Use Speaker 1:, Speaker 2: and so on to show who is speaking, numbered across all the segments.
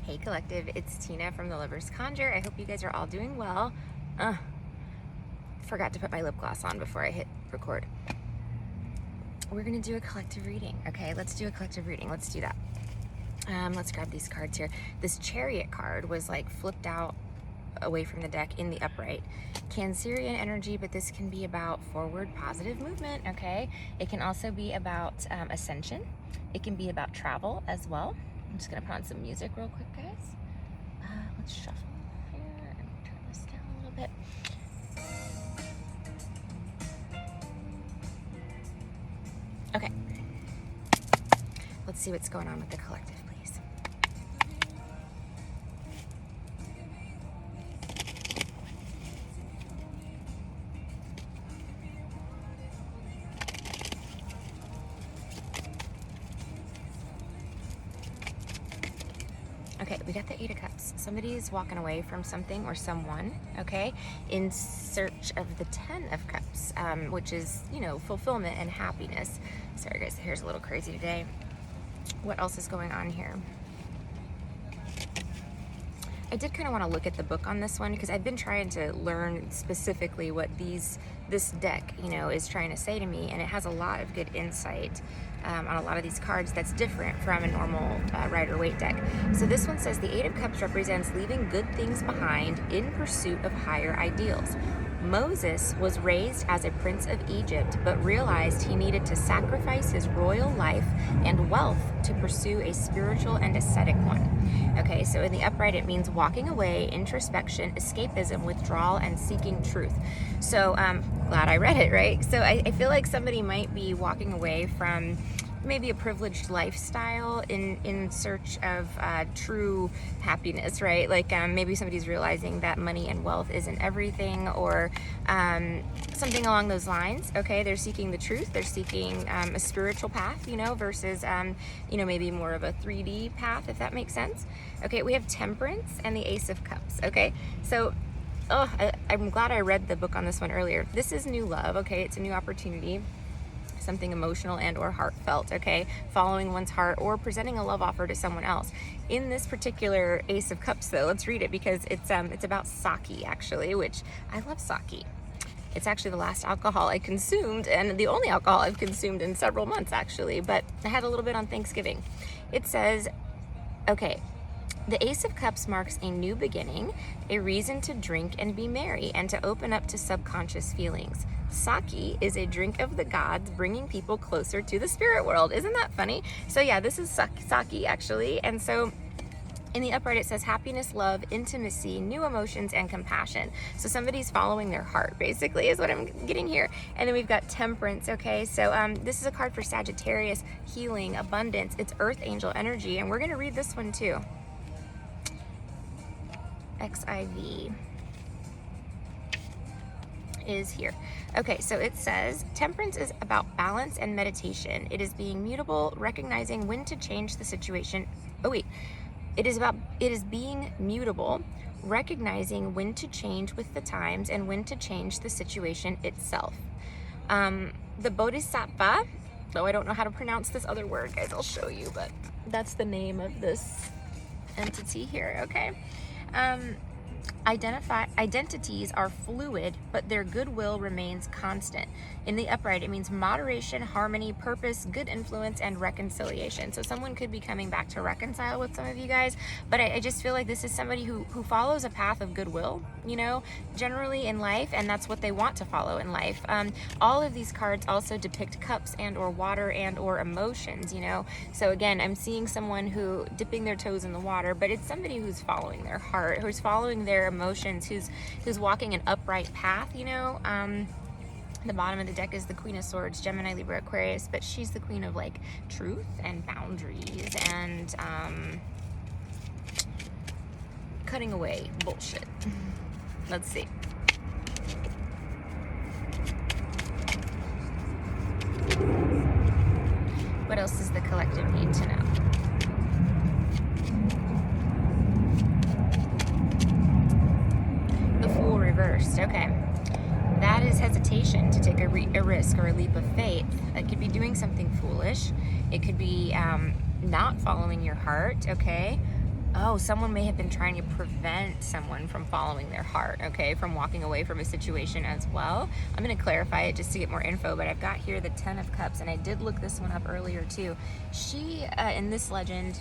Speaker 1: Hey Collective, it's Tina from The Lover's Conjure. I hope you guys are all doing well. Forgot to put my lip gloss on before I hit record. We're gonna do a collective reading. Okay, let's do a collective reading. Let's do that. Let's grab these cards here. This Chariot card was like flipped out away from the deck in the upright. Cancerian energy, but this can be about forward positive movement, okay? It can also be about ascension. It can be about travel as well. I'm just gonna put on some music real quick, guys. Let's shuffle here and turn this down a little bit. Okay. Let's see what's going on with the collective, please. Okay, we got the Eight of Cups. Somebody's walking away from something or someone, okay, in search of the Ten of Cups, which is, you know, fulfillment and happiness. Sorry guys, the hair's a little crazy today. What else is going on here? I did kind of want to look at the book on this one because I've been trying to learn specifically what this deck, you know, is trying to say to me, and it has a lot of good insight on a lot of these cards that's different from a normal Rider-Waite deck. So this one says the Eight of Cups represents leaving good things behind in pursuit of higher ideals. Moses was raised as a prince of Egypt, but realized he needed to sacrifice his royal life and wealth to pursue a spiritual and ascetic one. Okay, so in the upright, it means walking away, introspection, escapism, withdrawal, and seeking truth. So glad I read it, right? So I feel like somebody might be walking away from maybe a privileged lifestyle in search of true happiness, right? Like maybe somebody's realizing that money and wealth isn't everything, or something along those lines. Okay, they're seeking the truth. They're seeking a spiritual path, you know, versus you know, maybe more of a 3D path, if that makes sense. Okay, we have Temperance and the Ace of Cups. Okay, so I'm glad I read the book on this one earlier. This is new love. Okay, it's a new opportunity, something emotional and or heartfelt, okay? Following one's heart or presenting a love offer to someone else. In this particular Ace of Cups though, let's read it because it's about sake actually, which I love sake. It's actually the last alcohol I consumed and the only alcohol I've consumed in several months actually, but I had a little bit on Thanksgiving. It says, okay, the Ace of Cups marks a new beginning, a reason to drink and be merry, and to open up to subconscious feelings. Sake is a drink of the gods, bringing people closer to the spirit world. Isn't that funny? So yeah, this is sake actually. And so in the upright, it says happiness, love, intimacy, new emotions, and compassion. So somebody's following their heart, basically, is what I'm getting here. And then we've got Temperance, okay? So this is a card for Sagittarius, healing, abundance. It's Earth Angel energy, and we're going to read this one too. XIV is here. Okay, so it says Temperance is about balance and meditation. It is being mutable, recognizing when to change the situation. It is being mutable, recognizing when to change with the times and when to change the situation itself. The Bodhisattva, though I don't know how to pronounce this other word, guys, I'll show you, but that's the name of this entity here, okay? Identities are fluid, but their goodwill remains constant. In the upright, it means moderation, harmony, purpose, good influence, and reconciliation. So someone could be coming back to reconcile with some of you guys, but I just feel like this is somebody who follows a path of goodwill, you know, generally in life, and that's what they want to follow in life. All of these cards also depict cups and or water and or emotions, you know. So again, I'm seeing someone who dipping their toes in the water, but it's somebody who's following their heart, who's following their emotions, who's walking an upright path, you know. The bottom of the deck is the Queen of Swords, Gemini, Libra, Aquarius, but she's the queen of like truth and boundaries and cutting away bullshit. Let's see. What else does the collective need to know? The Fool reversed, okay. That is hesitation to take a risk or a leap of faith. It could be doing something foolish. It could be not following your heart, okay? Oh, someone may have been trying to prevent someone from following their heart, okay, from walking away from a situation as well. I'm going to clarify it just to get more info, but I've got here the Ten of Cups, and I did look this one up earlier too. She, in this legend,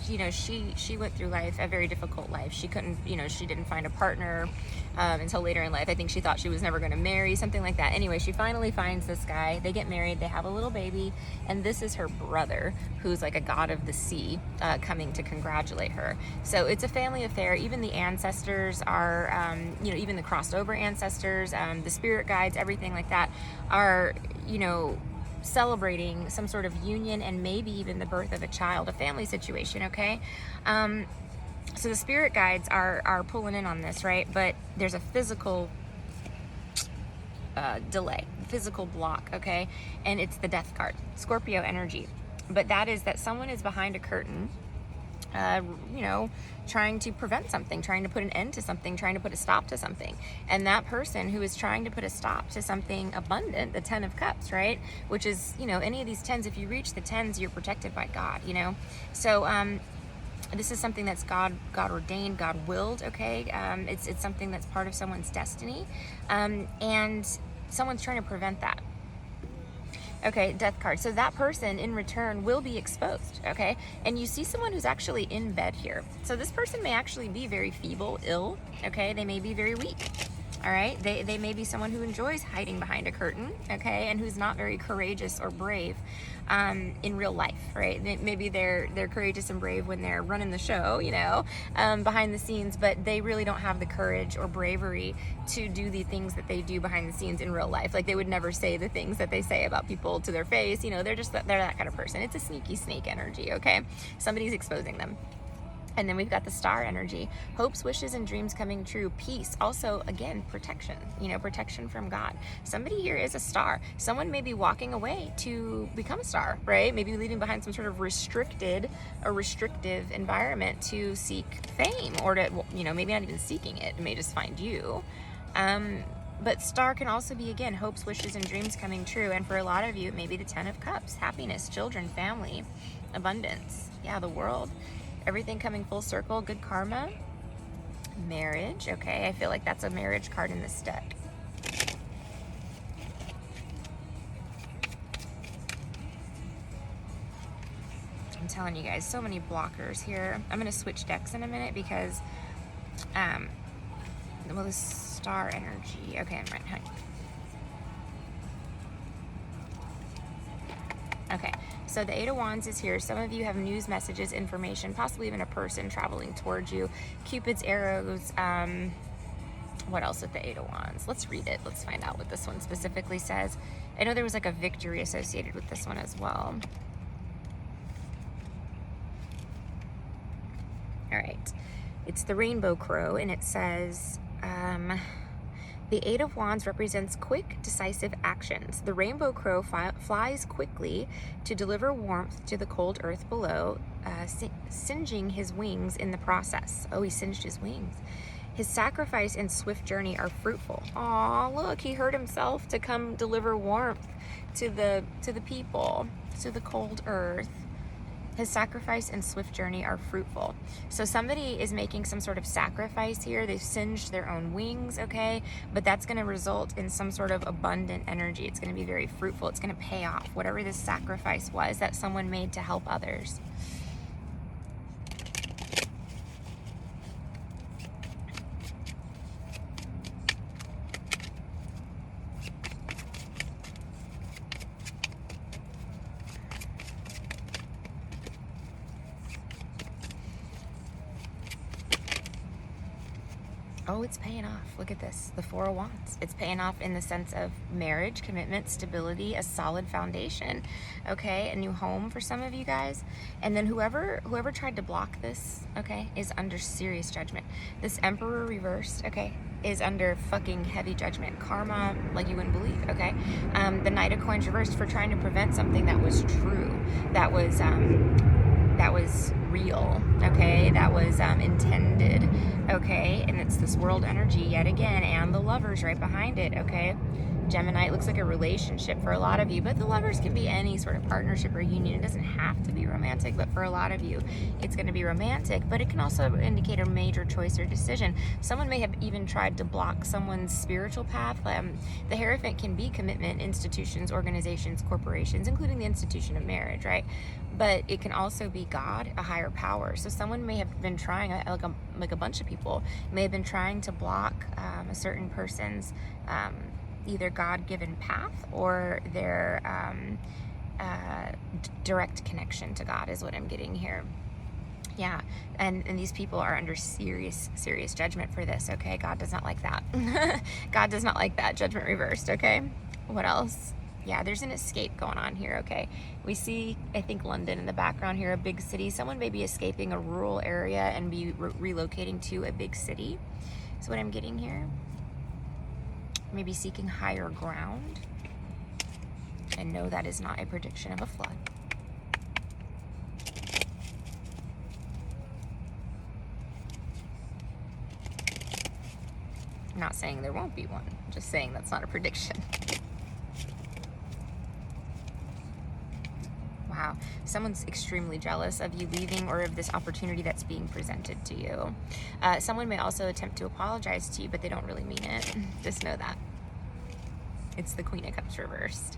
Speaker 1: she went through life, a very difficult life. She couldn't, she didn't find a partner until later in life. I think she thought she was never going to marry, something like that. Anyway, she finally finds this guy. They get married. They have a little baby, and this is her brother, who's like a god of the sea, coming to congratulate her. So it's a family affair. Even the ancestors are, even the crossed over ancestors, the spirit guides, everything like that are, celebrating some sort of union and maybe even the birth of a child, a family situation, okay? So the spirit guides are pulling in on this, right? But there's a physical delay, physical block, okay? And it's the Death card, Scorpio energy. But that is that someone is behind a curtain, trying to prevent something, trying to put an end to something, trying to put a stop to something. And that person who is trying to put a stop to something abundant, the Ten of Cups, right? Which is, any of these tens, if you reach the tens, you're protected by God, So, this is something that's God ordained, God willed, okay? It's something that's part of someone's destiny. And someone's trying to prevent that. Okay, Death card. So that person in return will be exposed, okay? And you see someone who's actually in bed here. So this person may actually be very feeble, ill, okay? They may be very weak, all right? They may be someone who enjoys hiding behind a curtain, okay? And who's not very courageous or brave in real life, right? Maybe they're courageous and brave when they're running the show, behind the scenes, but they really don't have the courage or bravery to do the things that they do behind the scenes in real life. Like they would never say the things that they say about people to their face. They're that kind of person. It's a sneaky snake energy, okay? Somebody's exposing them. And then we've got the Star energy, hopes, wishes, and dreams coming true, peace. Also, again, protection, protection from God. Somebody here is a star. Someone may be walking away to become a star, right? Maybe leaving behind some sort of restrictive environment to seek fame, or to, maybe not even seeking it. It may just find you. But star can also be, again, hopes, wishes, and dreams coming true. And for a lot of you, it may be the Ten of Cups, happiness, children, family, abundance. Yeah, the world. Everything coming full circle, good karma, marriage, okay? I feel like that's a marriage card in this deck. I'm telling you guys, so many blockers here. I'm going to switch decks in a minute because, the Star energy. Okay, I'm right. Okay, so the Eight of Wands is here. Some of you have news, messages, information, possibly even a person traveling towards you. Cupid's arrows. What else with the Eight of Wands? Let's read it. Let's find out what this one specifically says. I know there was like a victory associated with this one as well. All right. It's the Rainbow Crow, and it says... the Eight of Wands represents quick, decisive actions. The Rainbow Crow flies quickly to deliver warmth to the cold earth below, singeing his wings in the process. Oh, he singed his wings. His sacrifice and swift journey are fruitful. Aw, look, he hurt himself to come deliver warmth to the people, to the cold earth. His sacrifice and swift journey are fruitful. So somebody is making some sort of sacrifice here. They've singed their own wings, okay? But that's going to result in some sort of abundant energy. It's going to be very fruitful. It's going to pay off whatever this sacrifice was that someone made to help others. Oh, it's paying off. Look at this. The Four of Wands. It's paying off in the sense of marriage, commitment, stability, a solid foundation. Okay, a new home for some of you guys. And then whoever tried to block this, okay, is under serious judgment. This Emperor reversed, okay, is under fucking heavy judgment. Karma like you wouldn't believe, okay? The Knight of Coins reversed for trying to prevent something that was true. That was real, okay? That was intended, okay? And it's this world energy yet again, and the Lovers right behind it, okay? Gemini, it looks like a relationship for a lot of you, but the Lovers can be any sort of partnership or union. It doesn't have to be romantic, but for a lot of you, it's going to be romantic, but it can also indicate a major choice or decision. Someone may have even tried to block someone's spiritual path. The Hierophant can be commitment, institutions, organizations, corporations, including the institution of marriage, right? But it can also be God, a higher power. So someone may have been trying, like a bunch of people, may have been trying to block a certain person's either God-given path or their direct connection to God is what I'm getting here. Yeah, and these people are under serious judgment for this, okay? God does not like that. God does not like that. Judgment reversed, okay? What else? Yeah, there's an escape going on here, okay? We see, I think, London in the background here, a big city. Someone may be escaping a rural area and be relocating to a big city. That's what I'm getting here. Maybe seeking higher ground. And no, that is not a prediction of a flood. I'm not saying there won't be one. I'm just saying that's not a prediction. Wow, someone's extremely jealous of you leaving or of this opportunity that's being presented to you. Someone may also attempt to apologize to you, but they don't really mean it. Just know that. It's the Queen of Cups reversed.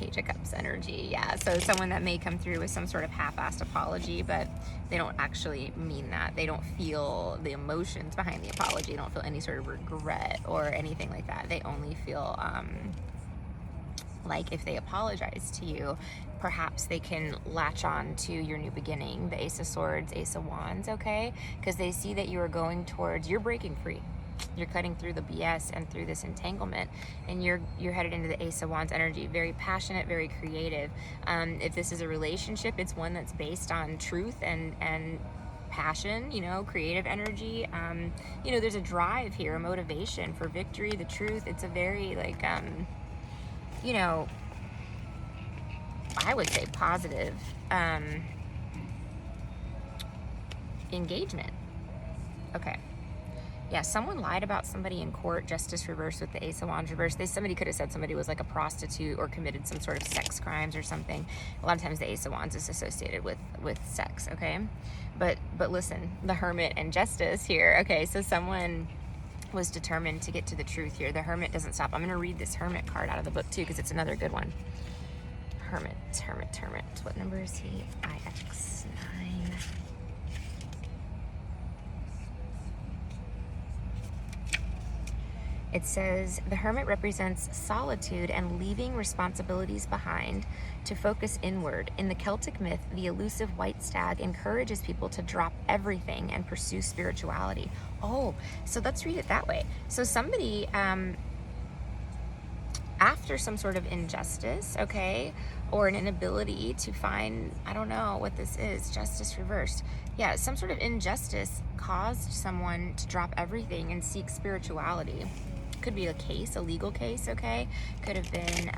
Speaker 1: Page of Cups energy, yeah. So someone that may come through with some sort of half-assed apology, but they don't actually mean that. They don't feel the emotions behind the apology. They don't feel any sort of regret or anything like that. They only feel like if they apologize to you, perhaps they can latch on to your new beginning, the Ace of Swords, Ace of Wands, okay? Because they see that you are going towards, you're breaking free. You're cutting through the BS and through this entanglement, and you're headed into the Ace of Wands energy. Very passionate, very creative. If this is a relationship, it's one that's based on truth and passion, you know, creative energy. You know, there's a drive here, a motivation for victory, the truth. It's a very, like, you know, I would say positive engagement. Okay. Yeah, someone lied about somebody in court, Justice reversed with the Ace of Wands reversed. Somebody could have said somebody was like a prostitute or committed some sort of sex crimes or something. A lot of times the Ace of Wands is associated with sex, okay? But listen, the Hermit and Justice here. Okay, so someone was determined to get to the truth here. The Hermit doesn't stop. I'm going to read this Hermit card out of the book too, because it's another good one. Hermit. What number is he? IX9. It says, the Hermit represents solitude and leaving responsibilities behind to focus inward. In the Celtic myth, the elusive white stag encourages people to drop everything and pursue spirituality. Oh, so let's read it that way. So somebody, after some sort of injustice, okay, or an inability to find, I don't know what this is, justice reversed. Yeah, some sort of injustice caused someone to drop everything and seek spirituality. Could be a case, a legal case, okay? Could have been,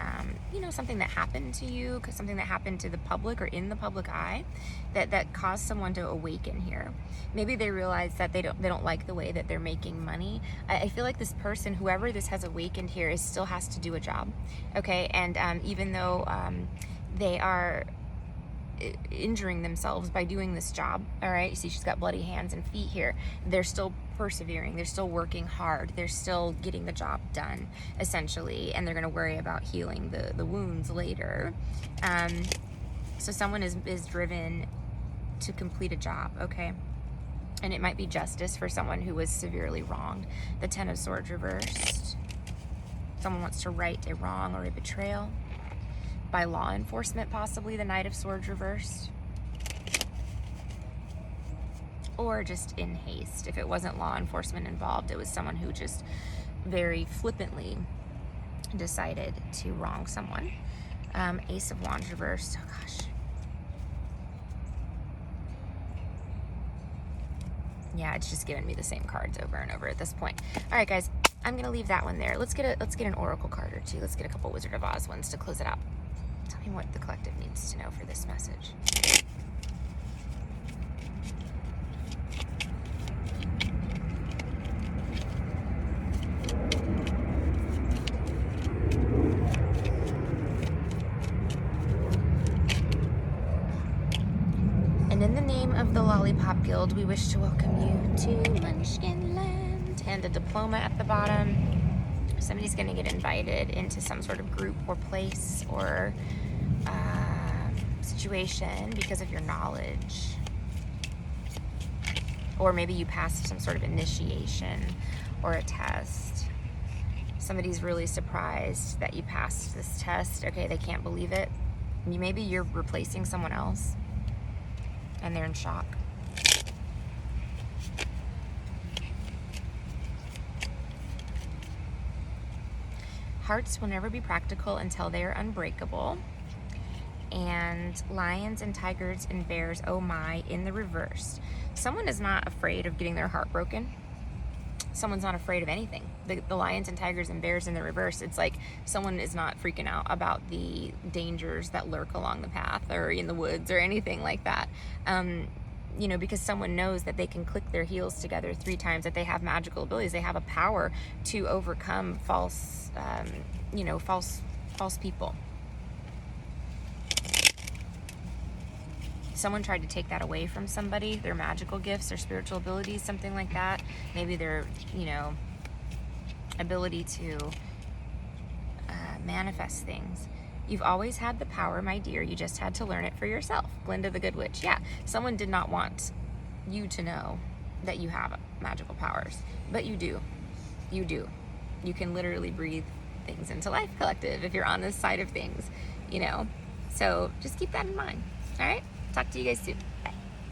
Speaker 1: you know, something that happened to you, something that happened to the public or in the public eye that caused someone to awaken here. Maybe they realize that they don't like the way that they're making money. I feel like this person, whoever this has awakened here, still has to do a job, okay? And even though they are injuring themselves by doing this job, all right, you see she's got bloody hands and feet here, they're still persevering, they're still working hard, they're still getting the job done essentially, and they're going to worry about healing the wounds later. So someone is driven to complete a job, okay, and it might be justice for someone who was severely wronged. The Ten of Swords reversed. Someone wants to right a wrong or a betrayal by law enforcement, possibly. The Knight of Swords reversed. Or just in haste. If it wasn't law enforcement involved, it was someone who just very flippantly decided to wrong someone. Ace of Wands reversed. Oh gosh. Yeah, it's just giving me the same cards over and over at this point. All right, guys, I'm gonna leave that one there. Let's get an oracle card or two. Let's get a couple Wizard of Oz ones to close it out. Tell me what the collective needs to know for this message. child, we wish to welcome you to Munchkin Land. And a diploma at the bottom. Somebody's going to get invited into some sort of group or place or situation because of your knowledge. Or maybe you passed some sort of initiation or a test. Somebody's really surprised that you passed this test. Okay, they can't believe it. Maybe you're replacing someone else and they're in shock. Hearts will never be practical until they are unbreakable. And lions and tigers and bears, oh my, in the reverse. Someone is not afraid of getting their heart broken. Someone's not afraid of anything. The lions and tigers and bears in the reverse, it's like someone is not freaking out about the dangers that lurk along the path or in the woods or anything like that. You know, because someone knows that they can click their heels together 3 times, that they have magical abilities, they have a power to overcome false, false people. Someone tried to take that away from somebody, their magical gifts, their spiritual abilities, something like that. Maybe their, ability to manifest things. You've always had the power, my dear. You just had to learn it for yourself. Glinda the Good Witch. Yeah, someone did not want you to know that you have magical powers, but you do. You do. You can literally breathe things into life, collective, if you're on this side of things, So just keep that in mind. All right? Talk to you guys soon.